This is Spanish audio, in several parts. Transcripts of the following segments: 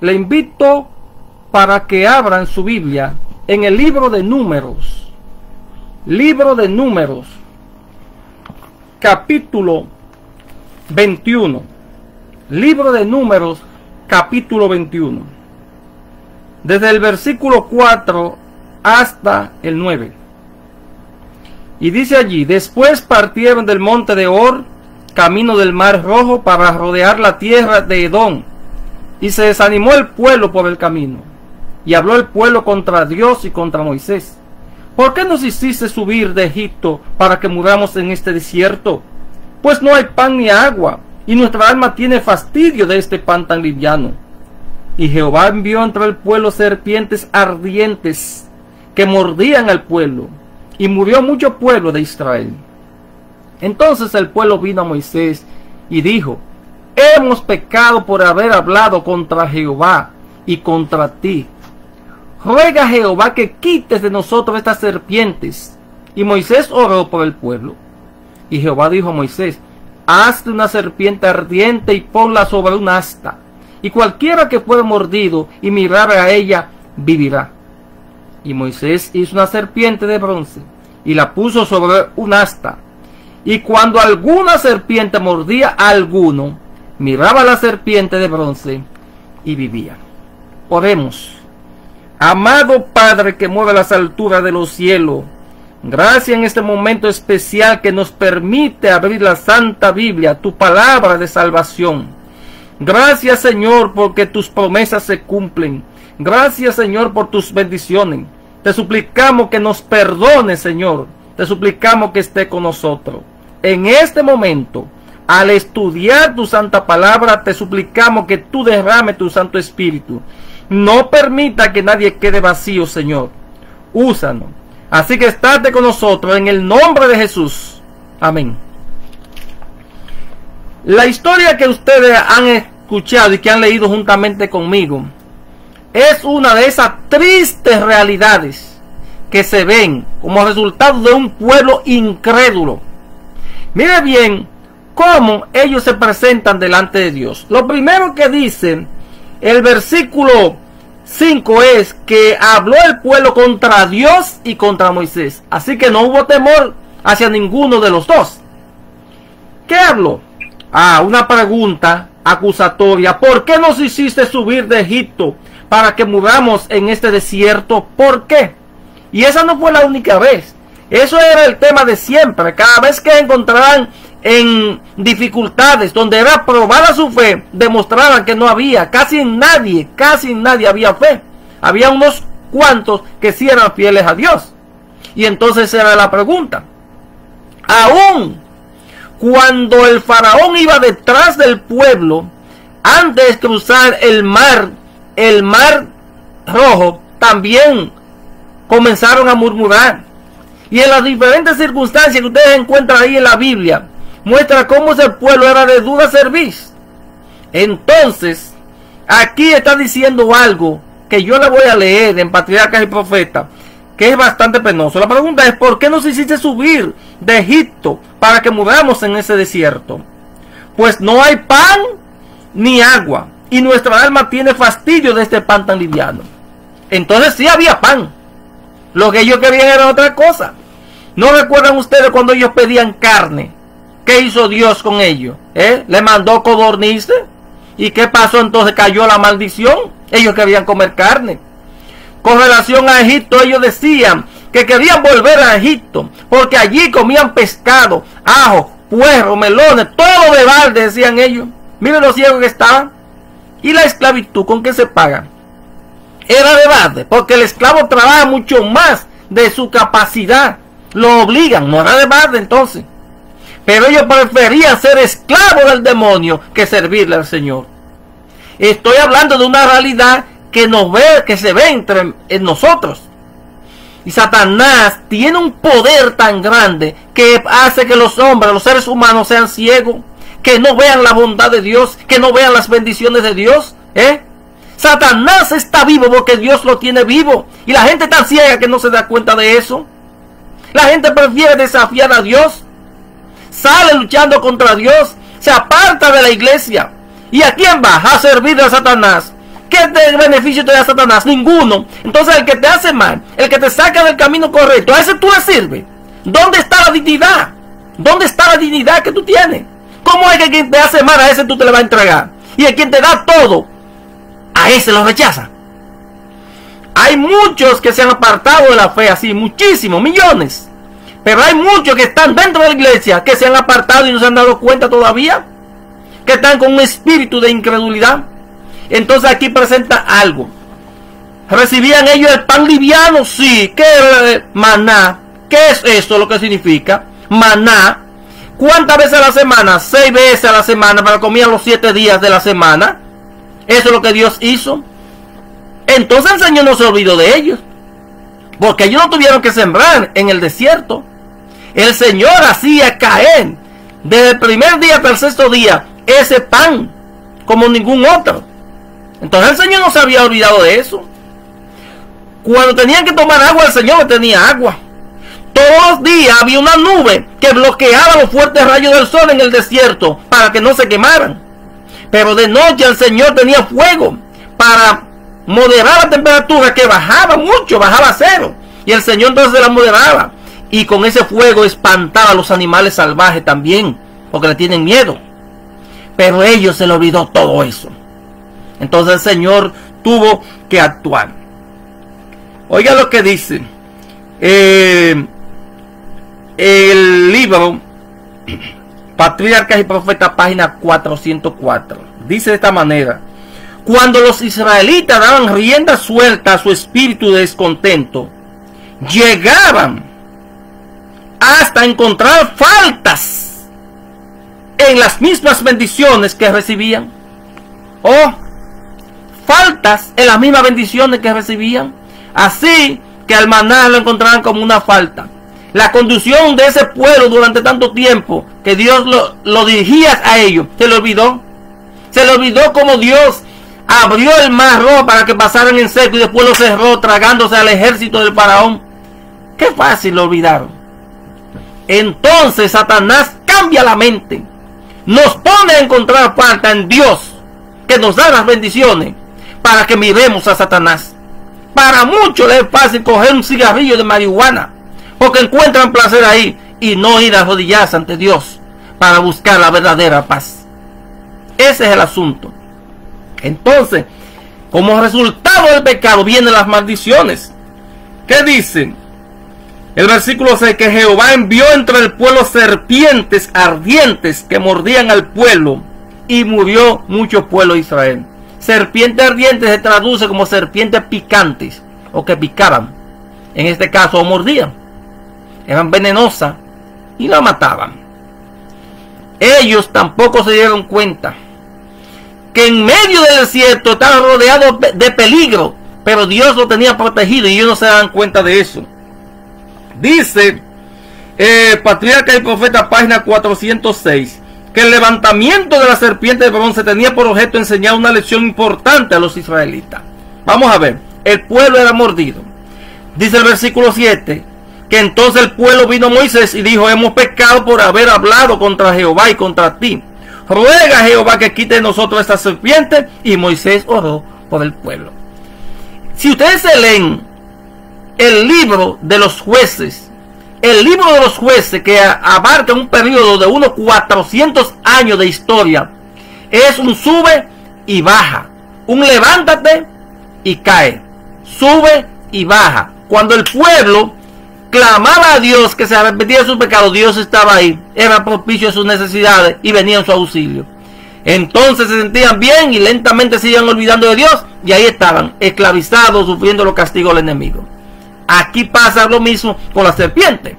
le invito para que abran su Biblia en el libro de Números. Libro de Números, capítulo 21. Libro de Números, capítulo 21. Desde el versículo 4 hasta el 9. Y dice allí: después partieron del monte de Hor, camino del mar Rojo, para rodear la tierra de Edom. Y se desanimó el pueblo por el camino. Y habló el pueblo contra Dios y contra Moisés: ¿por qué nos hiciste subir de Egipto para que muramos en este desierto? Pues no hay pan ni agua, y nuestra alma tiene fastidio de este pan tan liviano. Y Jehová envió entre el pueblo serpientes ardientes que mordían al pueblo, y murió mucho pueblo de Israel. Entonces el pueblo vino a Moisés y dijo: hemos pecado por haber hablado contra Jehová y contra ti. Ruega a Jehová que quites de nosotros estas serpientes. Y Moisés oró por el pueblo. Y Jehová dijo a Moisés: hazte una serpiente ardiente y ponla sobre un asta, y cualquiera que fuere mordido y mirare a ella vivirá. Y Moisés hizo una serpiente de bronce y la puso sobre un asta. Y cuando alguna serpiente mordía a alguno, miraba la serpiente de bronce y vivía. Oremos. Amado Padre que mueve las alturas de los cielos, gracias en este momento especial que nos permite abrir la Santa Biblia, tu palabra de salvación. Gracias, Señor, porque tus promesas se cumplen. Gracias, Señor, por tus bendiciones. Te suplicamos que nos perdones, Señor. Te suplicamos que esté con nosotros. En este momento, al estudiar tu santa palabra, te suplicamos que tú derrames tu Santo Espíritu. No permita que nadie quede vacío, Señor. Úsanos. Así que estate con nosotros en el nombre de Jesús. Amén. La historia que ustedes han escuchado y que han leído juntamente conmigo es una de esas tristes realidades que se ven como resultado de un pueblo incrédulo. Mire bien cómo ellos se presentan delante de Dios. Lo primero que dice el versículo 5 es que habló el pueblo contra Dios y contra Moisés. Así que no hubo temor hacia ninguno de los dos. ¿Qué habló? Una pregunta acusatoria. ¿Por qué nos hiciste subir de Egipto para que muramos en este desierto? ¿Por qué? Y esa no fue la única vez. Eso era el tema de siempre. Cada vez que encontraban en dificultades donde era probada su fe, demostraban que no había casi nadie había fe. Había unos cuantos que sí eran fieles a Dios. Y entonces era la pregunta: aún cuando el faraón iba detrás del pueblo, antes de cruzar el mar Rojo, también comenzaron a murmurar. Y en las diferentes circunstancias que ustedes encuentran ahí en la Biblia, muestra cómo ese pueblo era de dura cerviz. Entonces, aquí está diciendo algo que yo le voy a leer en Patriarcas y Profetas, que es bastante penoso. La pregunta es: ¿por qué nos hiciste subir de Egipto para que muramos en ese desierto? Pues no hay pan ni agua, y nuestra alma tiene fastidio de este pan tan liviano. Entonces sí había pan. Lo que ellos querían era otra cosa. ¿No recuerdan ustedes cuando ellos pedían carne? ¿Qué hizo Dios con ellos? Le mandó codornices. ¿Y qué pasó entonces? Cayó la maldición. Ellos querían comer carne. Con relación a Egipto, ellos decían que querían volver a Egipto porque allí comían pescado, ajo, puerro, melones, todo de balde, decían ellos. Miren los ciegos que estaban. ¿Y la esclavitud con qué se paga? Era de balde, porque el esclavo trabaja mucho más de su capacidad. Lo obligan, no era de balde entonces. Pero ellos preferían ser esclavos del demonio que servirle al Señor. Estoy hablando de una realidad que se ve en nosotros. Y Satanás tiene un poder tan grande que hace que los hombres, los seres humanos, sean ciegos, que no vean la bondad de Dios, que no vean las bendiciones de Dios. Satanás está vivo porque Dios lo tiene vivo. Y la gente está ciega que no se da cuenta de eso. La gente prefiere desafiar a Dios. Sale luchando contra Dios. Se aparta de la iglesia. ¿Y a quién vas? A servir a Satanás. ¿Qué beneficio te da Satanás? Ninguno. Entonces el que te hace mal, el que te saca del camino correcto, a ese tú le sirves. ¿Dónde está la dignidad? ¿Dónde está la dignidad que tú tienes? ¿Cómo es que quien te hace mal a ese tú te le vas a entregar? Y el quien te da todo, a ese lo rechaza. Hay muchos que se han apartado de la fe, así, muchísimos, millones. Pero hay muchos que están dentro de la iglesia, que se han apartado y no se han dado cuenta todavía, que están con un espíritu de incredulidad. Entonces aquí presenta algo. ¿Recibían ellos el pan liviano? Sí. ¿Qué es maná? ¿Qué es eso lo que significa? Maná. ¿Cuántas veces a la semana? 6 veces a la semana, para comer los 7 días de la semana. Eso es lo que Dios hizo. Entonces el Señor no se olvidó de ellos, porque ellos no tuvieron que sembrar en el desierto. El Señor hacía caer desde el primer día hasta el 6º día ese pan como ningún otro. Entonces el Señor no se había olvidado de eso. Cuando tenían que tomar agua, el Señor le tenía agua. Todos los días había una nube que bloqueaba los fuertes rayos del sol en el desierto para que no se quemaran. Pero de noche el Señor tenía fuego para moderar la temperatura, que bajaba mucho, bajaba a 0. Y el Señor entonces la moderaba. Y con ese fuego espantaba a los animales salvajes también, porque le tienen miedo. Pero a ellos se les olvidó todo eso. Entonces el Señor tuvo que actuar. Oiga lo que dice el libro Patriarcas y Profetas, página 404. Dice de esta manera: cuando los israelitas daban rienda suelta a su espíritu de descontento, llegaban hasta encontrar faltas en las mismas bendiciones que recibían. Oh, faltas en las mismas bendiciones que recibían. Así que al maná lo encontraban como una falta. La conducción de ese pueblo durante tanto tiempo que Dios lo dirigía a ellos, se le olvidó. Se le olvidó como Dios abrió el mar rojo para que pasaran en seco y después lo cerró, tragándose al ejército del faraón. Qué fácil lo olvidaron. Entonces Satanás cambia la mente, nos pone a encontrar falta en Dios, que nos da las bendiciones, para que miremos a Satanás. Para muchos les es fácil coger un cigarrillo de marihuana, porque encuentran placer ahí, y no ir a arrodillarse ante Dios para buscar la verdadera paz. Ese es el asunto. Entonces, como resultado del pecado vienen las maldiciones. ¿Qué dicen? El versículo 6, que Jehová envió entre el pueblo serpientes ardientes que mordían al pueblo, y murió mucho pueblo de Israel. Serpientes ardientes se traduce como serpientes picantes, o que picaban. En este caso, mordían. Eran venenosas y la mataban. Ellos tampoco se dieron cuenta que en medio del desierto estaban rodeados de peligro, pero Dios lo tenía protegido y ellos no se daban cuenta de eso. Dice Patriarca y Profeta, página 406, que el levantamiento de la serpiente de bronce tenía por objeto enseñar una lección importante a los israelitas. Vamos a ver, el pueblo era mordido. Dice el versículo 7, que entonces el pueblo vino a Moisés y dijo: hemos pecado por haber hablado contra Jehová y contra ti. Ruega a Jehová que quite de nosotros esta serpiente. Y Moisés oró por el pueblo. Si ustedes se leen el libro de los jueces, el libro de los jueces, que abarca un periodo de unos 400 años de historia, es un sube y baja, un levántate y cae, sube y baja. Cuando el pueblo clamaba a Dios que se arrepentía de sus pecados, Dios estaba ahí, era propicio a sus necesidades y venía en su auxilio. Entonces se sentían bien y lentamente se iban olvidando de Dios, y ahí estaban, esclavizados, sufriendo los castigos del enemigo. Aquí pasa lo mismo con la serpiente.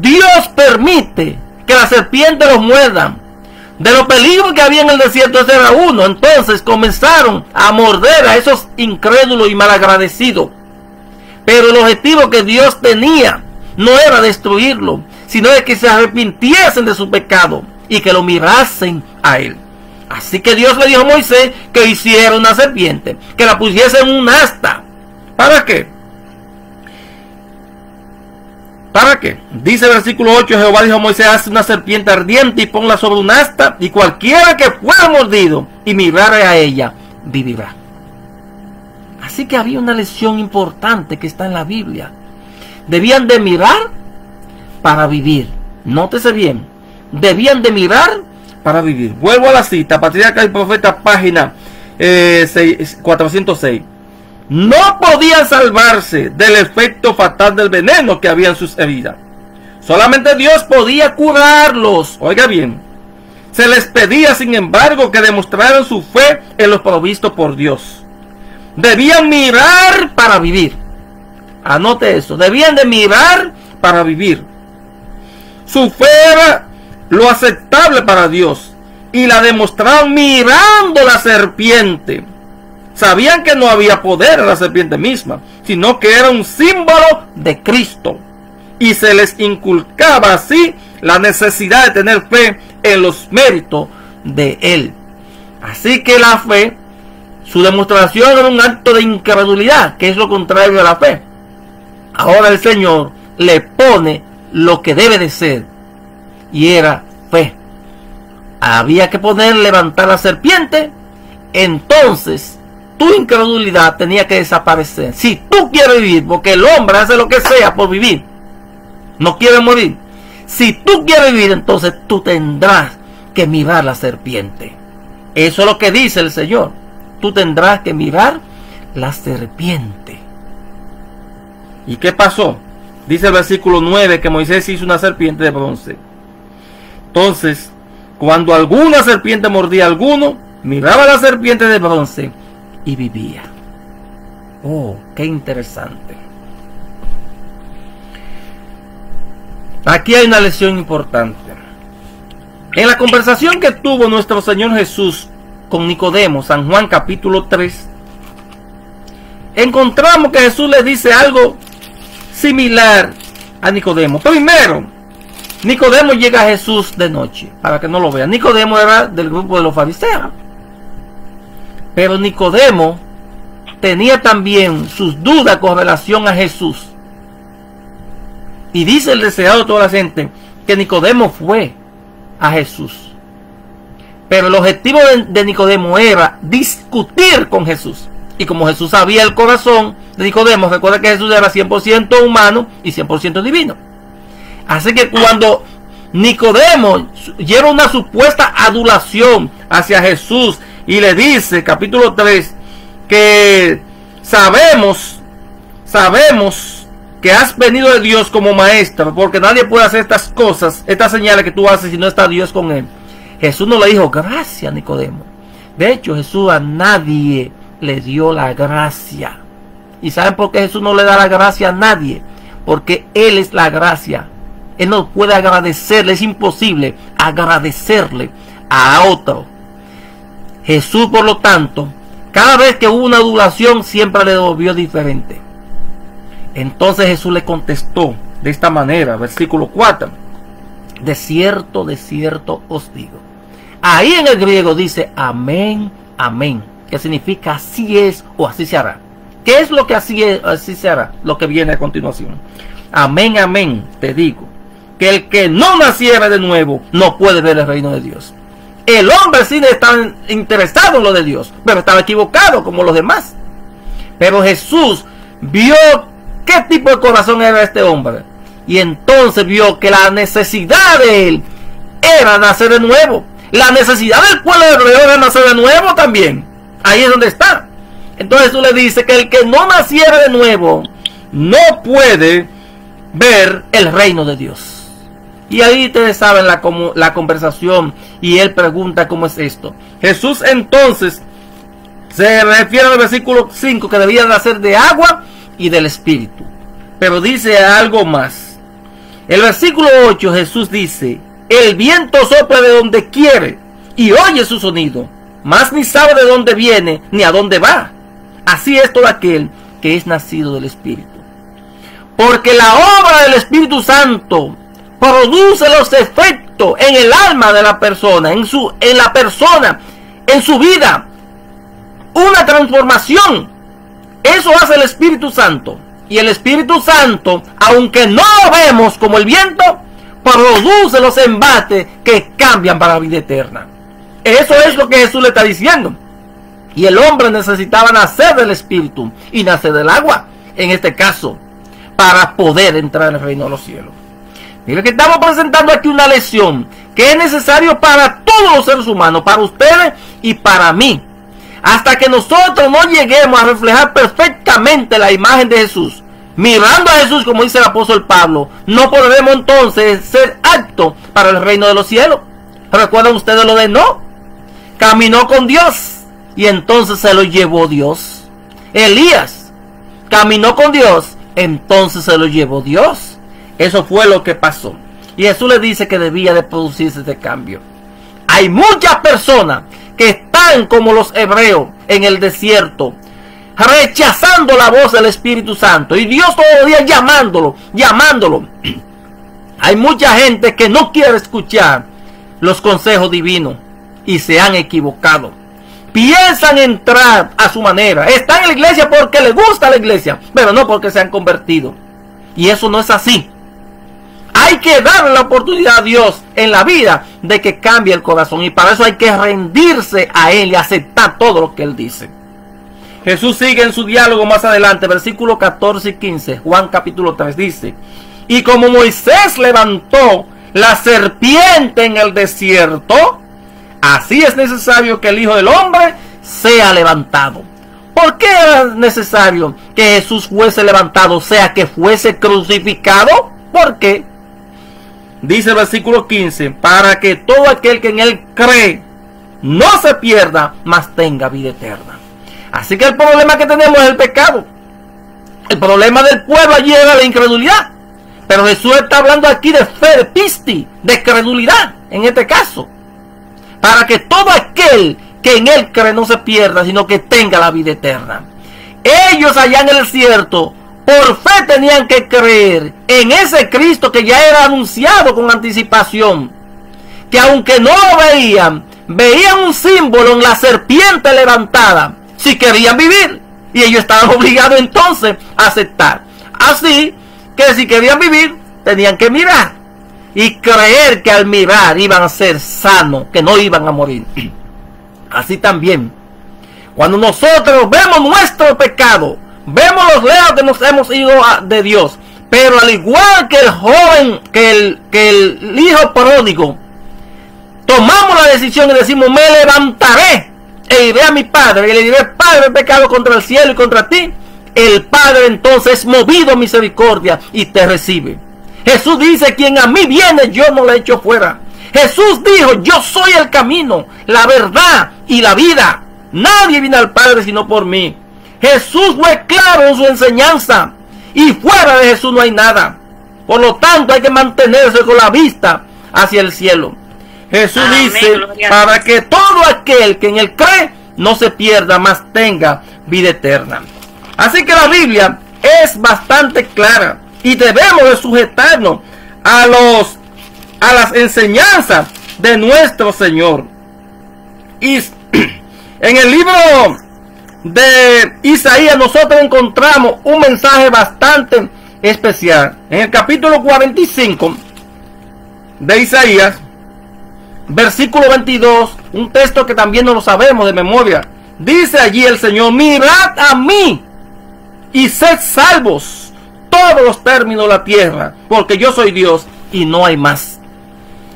Dios permite que la serpiente los muerdan. De los peligros que había en el desierto, ese era uno. Entonces comenzaron a morder a esos incrédulos y malagradecidos. Pero el objetivo que Dios tenía no era destruirlo, sino de que se arrepintiesen de su pecado y que lo mirasen a él. Así que Dios le dijo a Moisés que hiciera una serpiente, que la pusiese en un asta. ¿Para qué? ¿Para qué? Dice el versículo 8, Jehová dijo a Moisés, haz una serpiente ardiente y ponla sobre un asta, y cualquiera que fuera mordido y mirare a ella, vivirá. Así que había una lección importante que está en la Biblia. Debían de mirar para vivir. Nótese bien. Debían de mirar para vivir. Vuelvo a la cita, Patriarca y Profeta, página 406. No podían salvarse del efecto fatal del veneno que había en sus heridas. Solamente Dios podía curarlos. Oiga bien. Se les pedía, sin embargo, que demostraran su fe en los provistos por Dios. Debían mirar para vivir. Anote eso. Debían de mirar para vivir. Su fe era lo aceptable para Dios. Y la demostraron mirando la serpiente. Sabían que no había poder en la serpiente misma, sino que era un símbolo de Cristo. Y se les inculcaba así la necesidad de tener fe en los méritos de Él. Así que la fe, su demostración era un acto de incredulidad, que es lo contrario a la fe. Ahora el Señor le pone lo que debe de ser, y era fe. Había que levantar la serpiente, entonces tu incredulidad tenía que desaparecer. Si tú quieres vivir, porque el hombre hace lo que sea por vivir, no quiere morir. Si tú quieres vivir, entonces tú tendrás que mirar la serpiente. Eso es lo que dice el Señor. Tú tendrás que mirar la serpiente. ¿Y qué pasó? Dice el versículo 9 que Moisés hizo una serpiente de bronce. Entonces, cuando alguna serpiente mordía a alguno, miraba la serpiente de bronce y vivía. Oh, qué interesante. Aquí hay una lección importante. En la conversación que tuvo nuestro Señor Jesús con Nicodemo, San Juan capítulo 3, encontramos que Jesús le dice algo similar a Nicodemo. Primero, Nicodemo llega a Jesús de noche, para que no lo vean. Nicodemo era del grupo de los fariseos. Pero Nicodemo tenía también sus dudas con relación a Jesús. Y dice el deseado de toda la gente que Nicodemo fue a Jesús. Pero el objetivo de Nicodemo era discutir con Jesús. Y como Jesús sabía el corazón de Nicodemo, recuerda que Jesús era 100% humano y 100% divino. Así que cuando Nicodemo lleva una supuesta adulación hacia Jesús y le dice, capítulo 3, que sabemos que has venido de Dios como maestro, porque nadie puede hacer estas cosas, estas señales que tú haces si no está Dios con él. Jesús no le dijo gracias, Nicodemo. De hecho, Jesús a nadie le dio la gracia. ¿Y saben por qué Jesús no le da la gracia a nadie? Porque Él es la gracia. Él no puede agradecerle, es imposible agradecerle a otro. Jesús, por lo tanto, cada vez que hubo una adulación, siempre le devolvió diferente. Entonces Jesús le contestó de esta manera, versículo 4. De cierto os digo. Ahí en el griego dice amén, amén, que significa así es o así se hará. ¿Qué es lo que así es, así se hará? Lo que viene a continuación. Amén, amén, te digo, que el que no naciera de nuevo no puede ver el reino de Dios. El hombre sí estaba interesado en lo de Dios, pero estaba equivocado como los demás. Pero Jesús vio qué tipo de corazón era este hombre, y entonces vio que la necesidad de él era nacer de nuevo. La necesidad del pueblo hebreo era nacer de nuevo también. Ahí es donde está. Entonces Jesús le dice que el que no naciera de nuevo no puede ver el reino de Dios. Y ahí ustedes saben la conversación, y él pregunta cómo es esto. Jesús entonces se refiere al versículo 5 que debía nacer de agua y del Espíritu. Pero dice algo más. El versículo 8 Jesús dice: el viento sopla de donde quiere y oye su sonido, mas ni sabe de dónde viene ni a dónde va. Así es todo aquel que es nacido del Espíritu. Porque la obra del Espíritu Santo produce los efectos en el alma de la persona, en su vida, una transformación. Eso hace el Espíritu Santo. Y el Espíritu Santo, aunque no lo vemos como el viento, produce los embates que cambian para la vida eterna. Eso es lo que Jesús le está diciendo. Y el hombre necesitaba nacer del Espíritu y nacer del agua, en este caso, para poder entrar en el reino de los cielos. Mire que estamos presentando aquí una lección que es necesario para todos los seres humanos, para ustedes y para mí. Hasta que nosotros no lleguemos a reflejar perfectamente la imagen de Jesús, mirando a Jesús, como dice el apóstol Pablo, no podremos entonces ser aptos para el reino de los cielos. ¿Recuerdan ustedes lo de Enoc? Caminó con Dios y entonces se lo llevó Dios. Elías caminó con Dios, entonces se lo llevó Dios. Eso fue lo que pasó. Y Jesús le dice que debía de producirse este cambio. Hay muchas personas que están como los hebreos en el desierto, rechazando la voz del Espíritu Santo, y Dios todos los días llamándolo. Hay mucha gente que no quiere escuchar los consejos divinos y se han equivocado. Piensan entrar a su manera, están en la iglesia porque les gusta la iglesia, pero no porque se han convertido. Y eso no es así. Hay que darle la oportunidad a Dios en la vida de que cambie el corazón, y para eso hay que rendirse a Él y aceptar todo lo que Él dice. Jesús sigue en su diálogo más adelante, versículos 14 y 15, Juan capítulo 3 dice: y como Moisés levantó la serpiente en el desierto, así es necesario que el Hijo del Hombre sea levantado. ¿Por qué era necesario que Jesús fuese levantado, o sea, que fuese crucificado? ¿Por qué? Dice el versículo 15, para que todo aquel que en Él cree no se pierda, mas tenga vida eterna. Así que el problema que tenemos es el pecado. El problema del pueblo allí era la incredulidad. Pero Jesús está hablando aquí de fe, de pisti, de credulidad, en este caso. Para que todo aquel que en Él cree no se pierda, sino que tenga la vida eterna. Ellos allá en el desierto, por fe tenían que creer en ese Cristo que ya era anunciado con anticipación. Que aunque no lo veían, veían un símbolo en la serpiente levantada, si querían vivir. Y ellos estaban obligados entonces a aceptar. Así que si querían vivir, tenían que mirar. Y creer que al mirar iban a ser sanos, que no iban a morir. Así también, cuando nosotros vemos nuestro pecado, vemos los lejos que nos hemos ido de Dios, pero al igual que el joven, que el hijo pródigo, tomamos la decisión y decimos: me levantaré e iré a mi padre y le diré: Padre, he pecado contra el cielo y contra ti. El Padre entonces es movido a misericordia y te recibe. Jesús dice: quien a mí viene, yo no le echo fuera. Jesús dijo: yo soy el camino, la verdad y la vida. Nadie viene al Padre sino por mí. Jesús fue claro en su enseñanza, y fuera de Jesús no hay nada. Por lo tanto, hay que mantenerse con la vista hacia el cielo. Jesús dice: para que todo aquel que en Él cree no se pierda, mas tenga vida eterna. Así que la Biblia es bastante clara y debemos de sujetarnos a las enseñanzas de nuestro Señor. Y en el libro de Isaías nosotros encontramos un mensaje bastante especial. En el capítulo 45 de Isaías, versículo 22, un texto que también no lo sabemos de memoria, dice allí el Señor: mirad a mí y sed salvos todos los términos de la tierra, porque yo soy Dios y no hay más.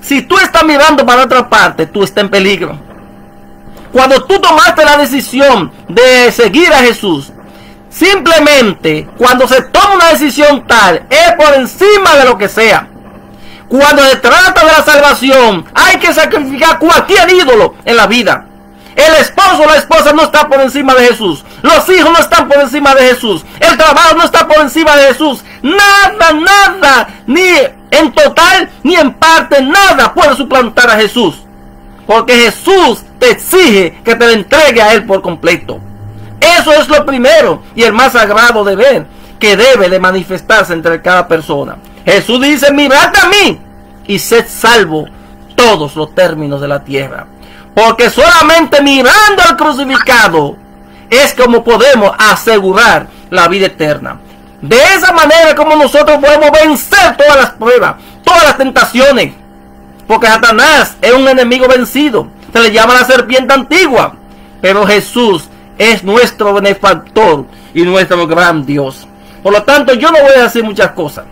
Si tú estás mirando para otra parte, tú estás en peligro. Cuando tú tomaste la decisión de seguir a Jesús, simplemente cuando se toma una decisión tal, es por encima de lo que sea. Cuando se trata de la salvación, hay que sacrificar cualquier ídolo en la vida. El esposo o la esposa no está por encima de Jesús. Los hijos no están por encima de Jesús. El trabajo no está por encima de Jesús. Nada, ni en total ni en parte, nada puede suplantar a Jesús. Porque Jesús te exige que te le entregue a Él por completo. Eso es lo primero y el más sagrado deber que debe de manifestarse entre cada persona. Jesús dice: mirad a mí y sed salvo todos los términos de la tierra. Porque solamente mirando al crucificado es como podemos asegurar la vida eterna. De esa manera como nosotros podemos vencer todas las pruebas, todas las tentaciones. Porque Satanás es un enemigo vencido. Se le llama la serpiente antigua. Pero Jesús es nuestro benefactor y nuestro gran Dios. Por lo tanto, yo no voy a decir muchas cosas.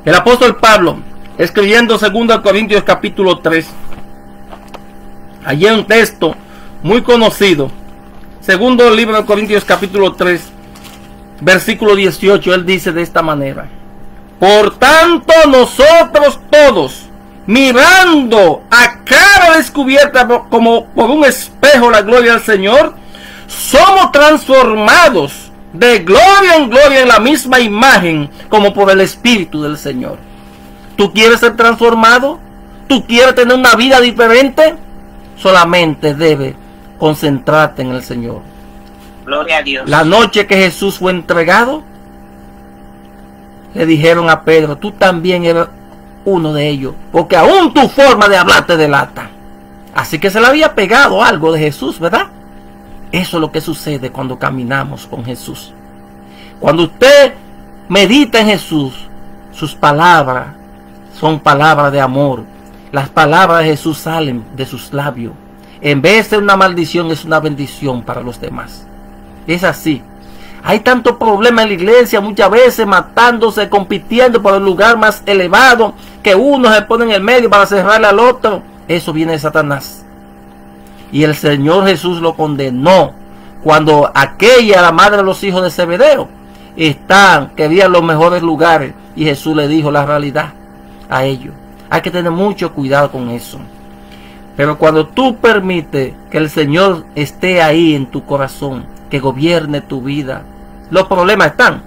El apóstol Pablo, escribiendo 2 Corintios capítulo 3, allí hay un texto muy conocido. Segundo libro de Corintios capítulo 3, versículo 18, él dice de esta manera: por tanto nosotros todos, mirando a cara descubierta como por un espejo la gloria del Señor, somos transformados de gloria en gloria en la misma imagen como por el Espíritu del Señor. ¿Tú quieres ser transformado? ¿Tú quieres tener una vida diferente? Solamente debes concentrarte en el Señor. Gloria a Dios. La noche que Jesús fue entregado, le dijeron a Pedro: tú también eres uno de ellos, porque aún tu forma de hablar te delata. Así que se le había pegado algo de Jesús, ¿verdad? Eso es lo que sucede cuando caminamos con Jesús. Cuando usted medita en Jesús, sus palabras son palabras de amor. Las palabras de Jesús salen de sus labios. En vez de una maldición, es una bendición para los demás. Es así. Hay tanto problema en la iglesia, muchas veces matándose, compitiendo por el lugar más elevado, que uno se pone en el medio para cerrarle al otro. Eso viene de Satanás. Y el Señor Jesús lo condenó cuando aquella, la madre de los hijos de Zebedeo, querían los mejores lugares, y Jesús le dijo la realidad a ellos. Hay que tener mucho cuidado con eso. Pero cuando tú permites que el Señor esté ahí en tu corazón, que gobierne tu vida, los problemas están,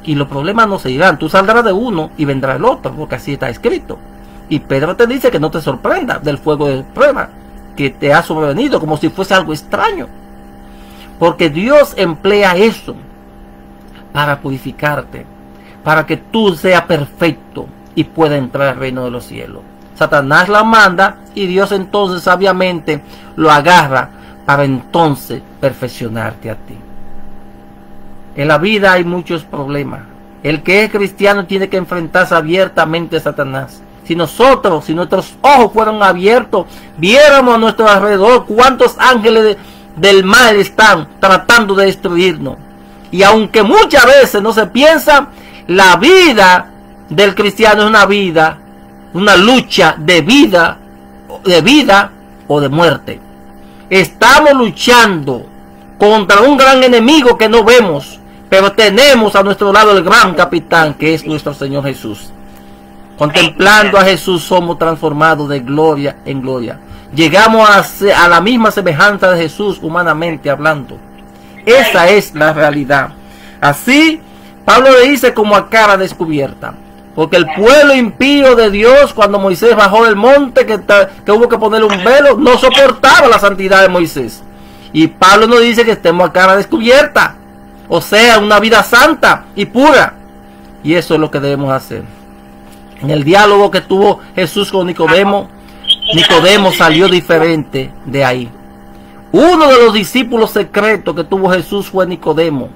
y los problemas no se irán. Tú saldrás de uno y vendrá el otro, porque así está escrito. Y Pedro te dice que no te sorprenda del fuego de prueba que te ha sobrevenido, como si fuese algo extraño, porque Dios emplea eso para purificarte, para que tú seas perfecto y puedas entrar al reino de los cielos. Satanás la manda y Dios entonces sabiamente lo agarra para entonces perfeccionarte a ti. En la vida hay muchos problemas. El que es cristiano tiene que enfrentarse abiertamente a Satanás. Si nuestros ojos fueran abiertos, viéramos a nuestro alrededor cuántos ángeles del mal están tratando de destruirnos. Y aunque muchas veces no se piensa, la vida del cristiano es una lucha de vida o de muerte. Estamos luchando contra un gran enemigo que no vemos, pero tenemos a nuestro lado el gran capitán, que es nuestro Señor Jesús. Contemplando a Jesús somos transformados de gloria en gloria. Llegamos a la misma semejanza de Jesús, humanamente hablando. Esa es la realidad. Así, Pablo le dice como a cara descubierta. Porque el pueblo impío de Dios, cuando Moisés bajó del monte, que hubo que ponerle un velo, no soportaba la santidad de Moisés. Y Pablo nos dice que estemos a cara descubierta. O sea, una vida santa y pura. Y eso es lo que debemos hacer. En el diálogo que tuvo Jesús con Nicodemo, Nicodemo salió diferente de ahí. Uno de los discípulos secretos que tuvo Jesús fue Nicodemo,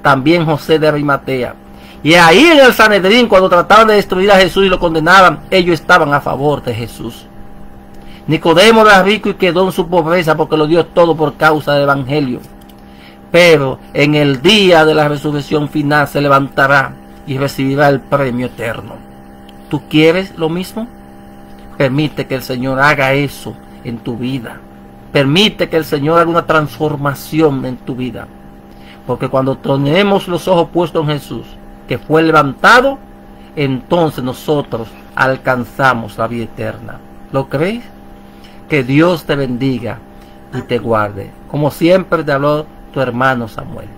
también José de Arimatea. Y ahí en el Sanedrín, cuando trataban de destruir a Jesús y lo condenaban, ellos estaban a favor de Jesús. Nicodemo era rico y quedó en su pobreza porque lo dio todo por causa del evangelio. Pero en el día de la resurrección final se levantará y recibirá el premio eterno. ¿Tú quieres lo mismo? Permite que el Señor haga eso en tu vida. Permite que el Señor haga una transformación en tu vida. Porque cuando tenemos los ojos puestos en Jesús, que fue levantado, entonces nosotros alcanzamos la vida eterna. ¿Lo crees? Que Dios te bendiga y te guarde. Como siempre te habló tu hermano Samuel.